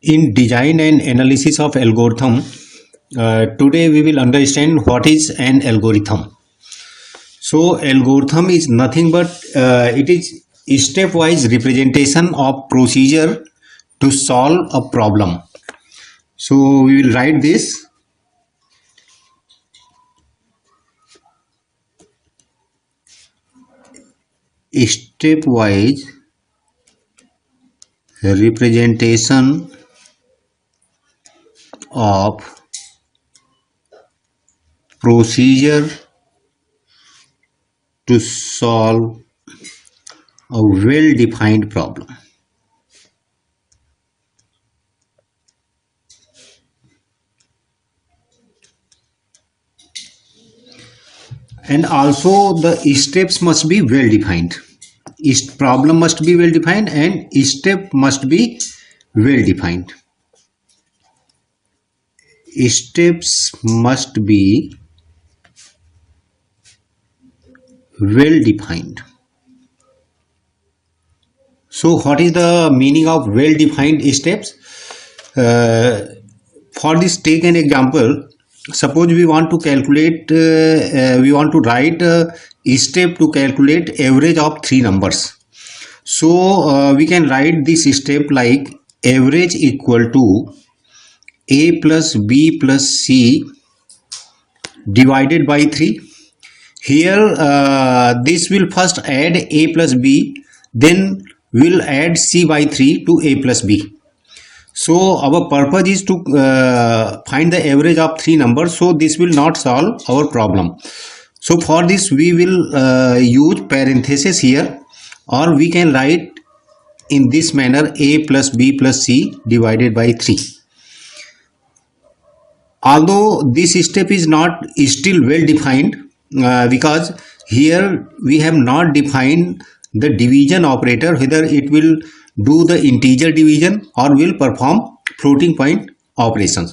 In design and analysis of algorithm, today we will understand what is an algorithm. So algorithm is nothing but it is stepwise representation of procedure to solve a problem. So we will write this stepwise representation of procedure to solve a well-defined problem. And also the steps must be well defined. Problem must be well defined and step must be well defined. Steps must be well defined. So what is the meaning of well defined steps? For this, take an example. Suppose we want to calculate, we want to write a step to calculate average of three numbers. So we can write this step like average equal to a plus b plus c divided by 3. Here this will first add a plus b, then we'll add c by 3 to a plus b. So our purpose is to find the average of three numbers, so this will not solve our problem. So for this we will use parenthesis here, or we can write in this manner a plus b plus c divided by 3. Although this step is not still well defined because here we have not defined the division operator, whether it will do the integer division or will perform floating point operations.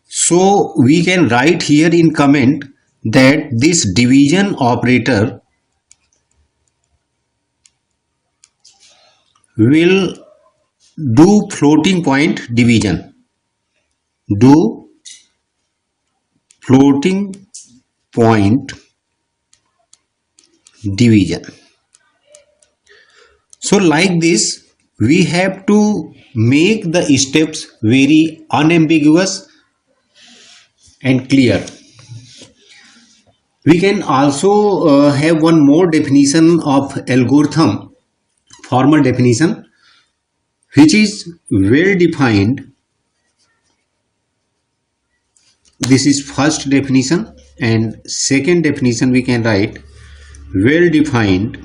So we can write here in comment that this division operator will do floating point division. Do floating point division. So like this, we have to make the steps very unambiguous and clear. We can also have one more definition of algorithm, formal definition, which is well defined. This is first definition, and second definition we can write well defined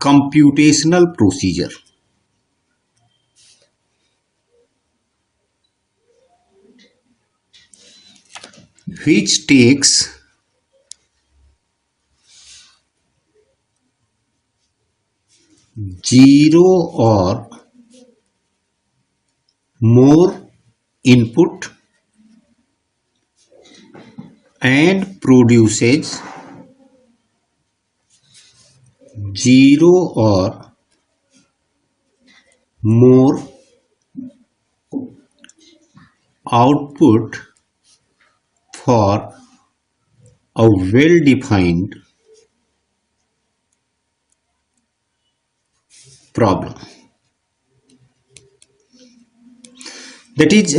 computational procedure. Which takes zero or more input and produces zero or more output for a well-defined problem. That is,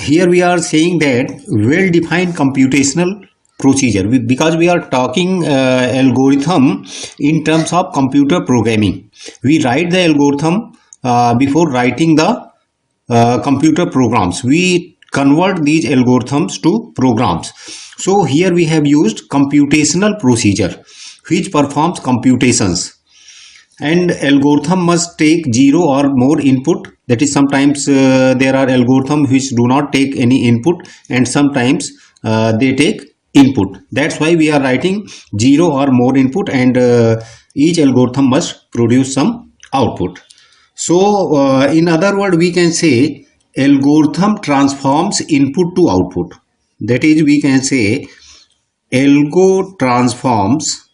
here we are saying that well-defined computational procedure, because we are talking algorithm in terms of computer programming. We write the algorithm before writing the computer programs. We convert these algorithms to programs. So here we have used computational procedure which performs computations, and algorithm must take zero or more input. That is, sometimes there are algorithms which do not take any input, and sometimes they take input. That's why we are writing zero or more input, and each algorithm must produce some output. So in other words, we can say algorithm transforms input to output. That is, we can say algo transforms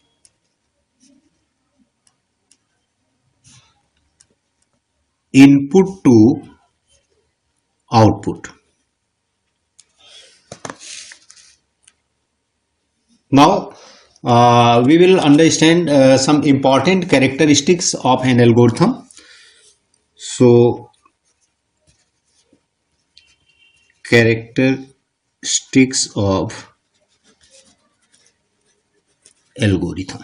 input to output. Now we will understand some important characteristics of an algorithm. So characteristics of algorithm.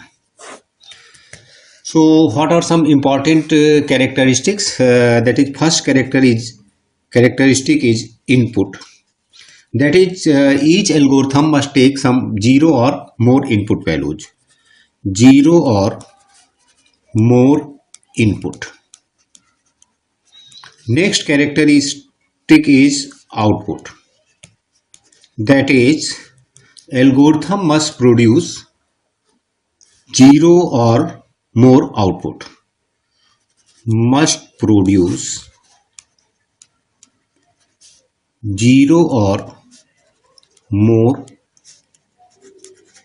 So what are some important characteristics? That is, first characteristic is input. That is, each algorithm must take some 0 or more input values. 0 or more input. Next characteristic is output. That is, algorithm must produce 0 or more output. Must produce 0 or more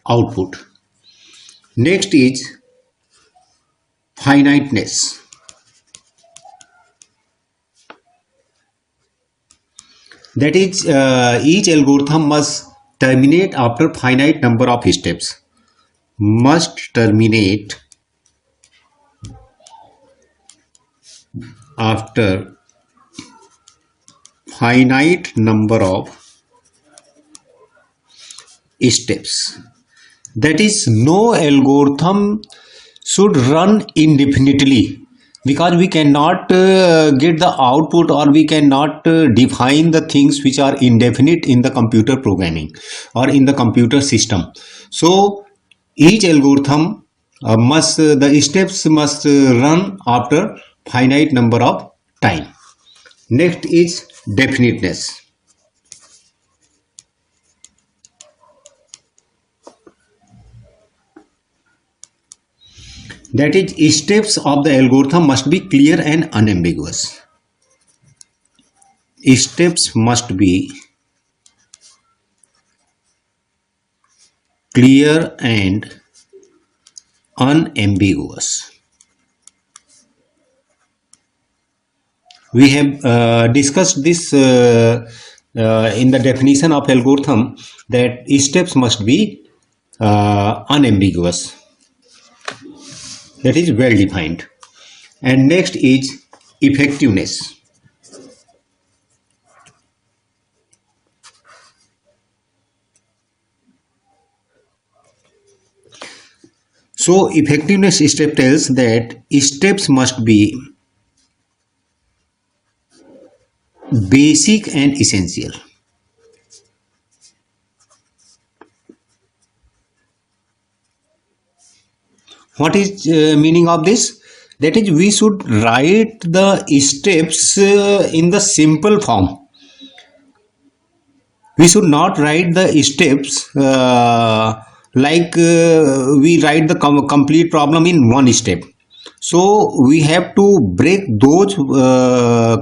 output. Next is finiteness. That is, each algorithm must terminate after finite number of steps. Must terminate after finite number of steps. That is, no algorithm should run indefinitely, because we cannot get the output, or we cannot define the things which are indefinite in the computer programming or in the computer system. So each algorithm the steps must run after finite number of time. Next is definiteness. That is, steps of the algorithm must be clear and unambiguous. Steps must be clear and unambiguous. We have discussed this in the definition of algorithm, that steps must be unambiguous. That is well defined. And next is effectiveness. So effectiveness step tells that steps must be basic and essential. What is meaning of this? That is, we should write the steps in the simple form. We should not write the steps like we write the complete problem in one step. So we have to break those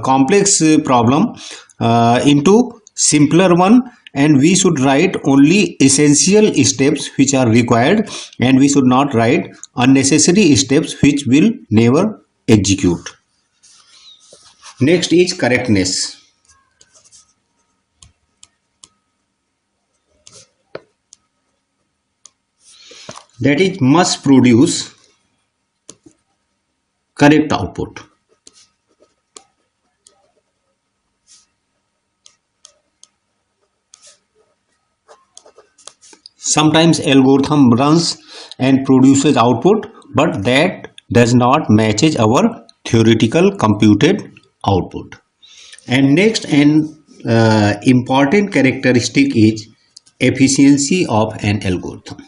complex problem into simpler one, and we should write only essential steps which are required, and we should not write unnecessary steps which will never execute. Next is correctness. That is, must produce correct output. Sometimes algorithm runs and produces output, but that does not matches our theoretical computed output. And next, an important characteristic is efficiency of an algorithm.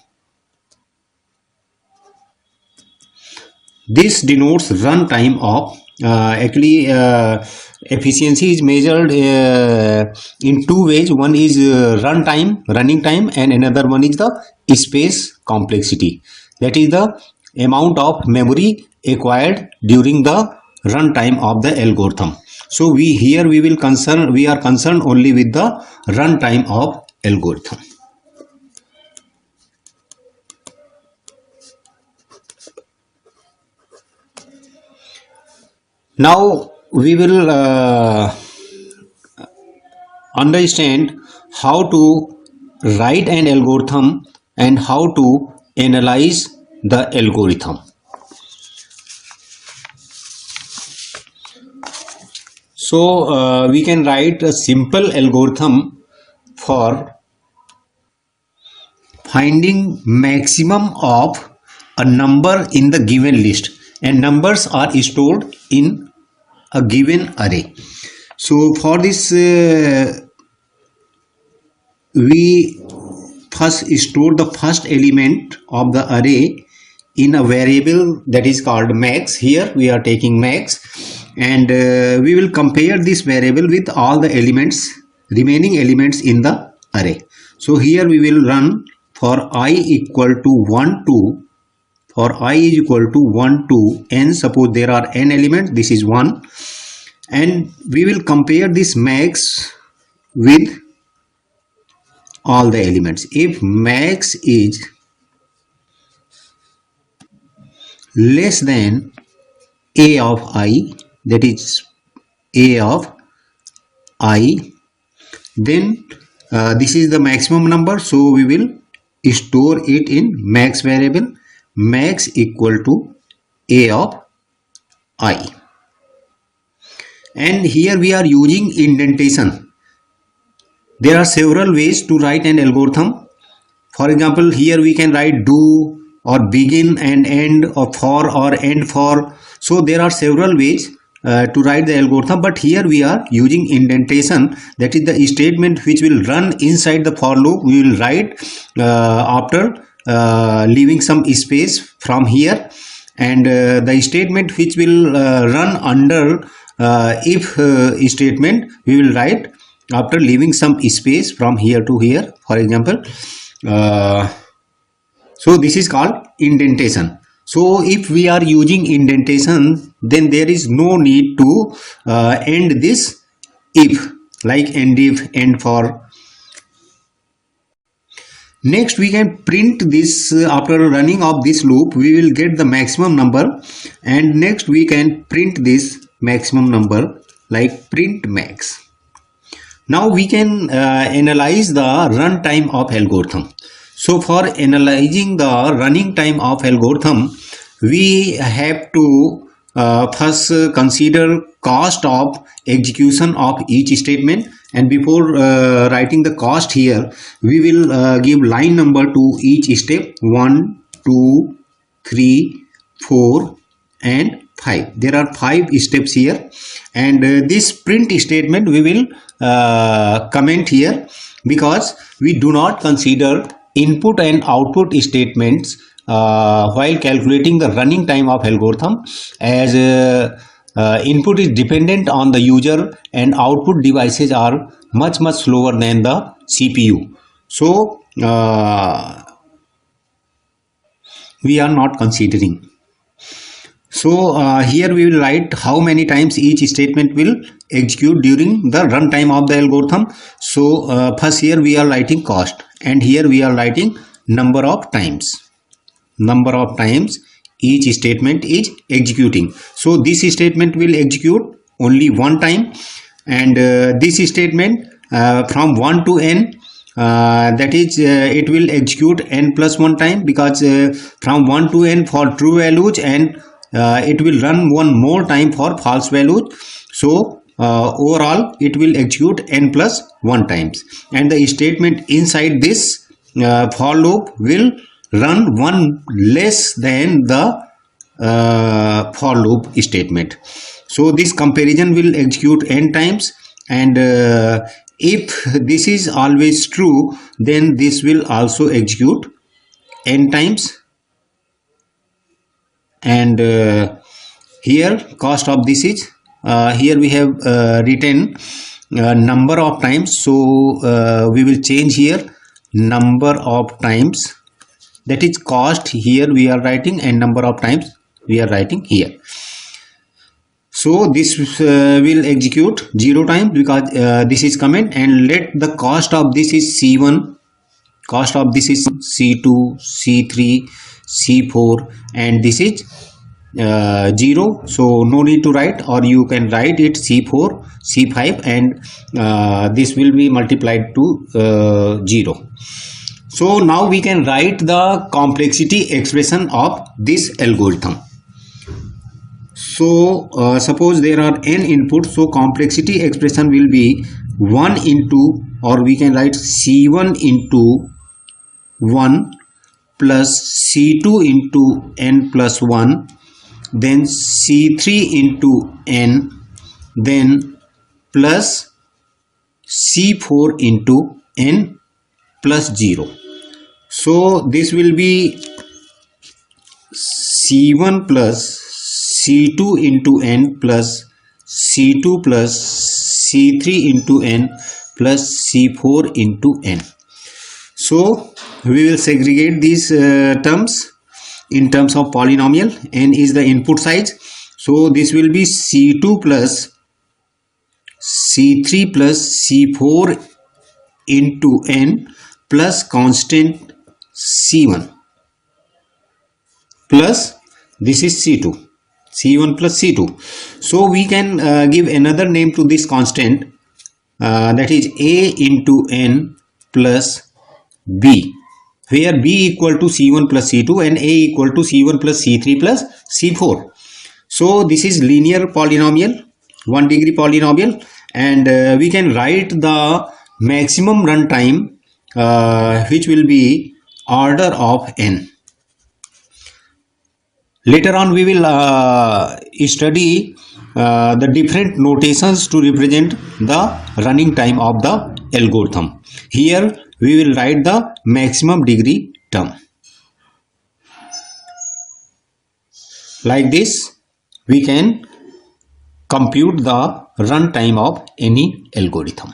This denotes runtime of efficiency is measured in two ways. One is running time, and another one is the space complexity. That is the amount of memory acquired during the runtime of the algorithm. So we are concerned only with the runtime of algorithm. Now we will understand how to write an algorithm and how to analyze the algorithm. So we can write a simple algorithm for finding maximum of a number in the given list, and numbers are stored in a given array. So for this we first store the first element of the array in a variable that is called max. Here we are taking max, and we will compare this variable with all the remaining elements in the array. So here we will run for I equal to 1 to, for I is equal to 1 to n. Suppose there are n elements, this is 1, and we will compare this max with all the elements. If max is less than a of I, that is a of I, then this is the maximum number, so we will store it in max variable, max equal to a of I. And here we are using indentation. There are several ways to write an algorithm. For example, here we can write do or begin and end, or for or end for. So there are several ways to write the algorithm, but here we are using indentation, that is the statement which will run inside the for loop. We will write after leaving some space from here, and the statement which will run under if statement we will write after leaving some space from here to here, for example. So this is called indentation. So if we are using indentation, then there is no need to end this if, like end if, end for. Next we can print this. After running of this loop we will get the maximum number, and next we can print this maximum number like print max. Now we can analyze the runtime of algorithm. So for analyzing the running time of algorithm, we have to first consider cost of execution of each statement, and before writing the cost here, we will give line number to each step: 1, 2, 3, 4 and 5. There are 5 steps here, and this print statement we will comment here, because we do not consider input and output statements while calculating the running time of algorithm, as input is dependent on the user and output devices are much slower than the CPU. So we are not considering. So here we will write how many times each statement will execute during the runtime of the algorithm. So first here we are writing cost, and here we are writing number of times each statement is executing. So this statement will execute only one time, and this statement from 1 to n, that is it will execute n plus 1 time, because from 1 to n for true values, and it will run one more time for false values. So overall it will execute n plus 1 times, and the statement inside this for loop will run one less than the for loop statement. So this comparison will execute n times, and if this is always true, then this will also execute n times. And here cost of this is, here we have written number of times, so we will change here number of times, that is cost here we are writing, and number of times we are writing here. So this will execute 0 times, because this is comment, and let the cost of this is C1, cost of this is C2, C3, C4, and this is 0, so no need to write, or you can write it C4 C5, and this will be multiplied to 0. So now we can write the complexity expression of this algorithm. So suppose there are n inputs, so complexity expression will be 1 into, or we can write C1 into 1 plus C2 into n plus 1, then C3 into n, then plus C4 into n plus 0. So this will be C1 plus C2 into n plus C2 plus C3 into n plus C4 into n. So we will segregate these terms in terms of polynomial. N is the input size, so this will be C2 plus C3 plus C4 into n plus constant C1 plus this is C2, C1 plus C2. So we can give another name to this constant, that is A into n plus B, where B equal to C1 plus C2 and A equal to C1 plus C3 plus C4. So this is linear polynomial, 1 degree polynomial, and we can write the maximum runtime which will be order of n. Later on we will study the different notations to represent the running time of the algorithm. Here we will write the maximum degree term. Like this we can compute the runtime of any algorithm.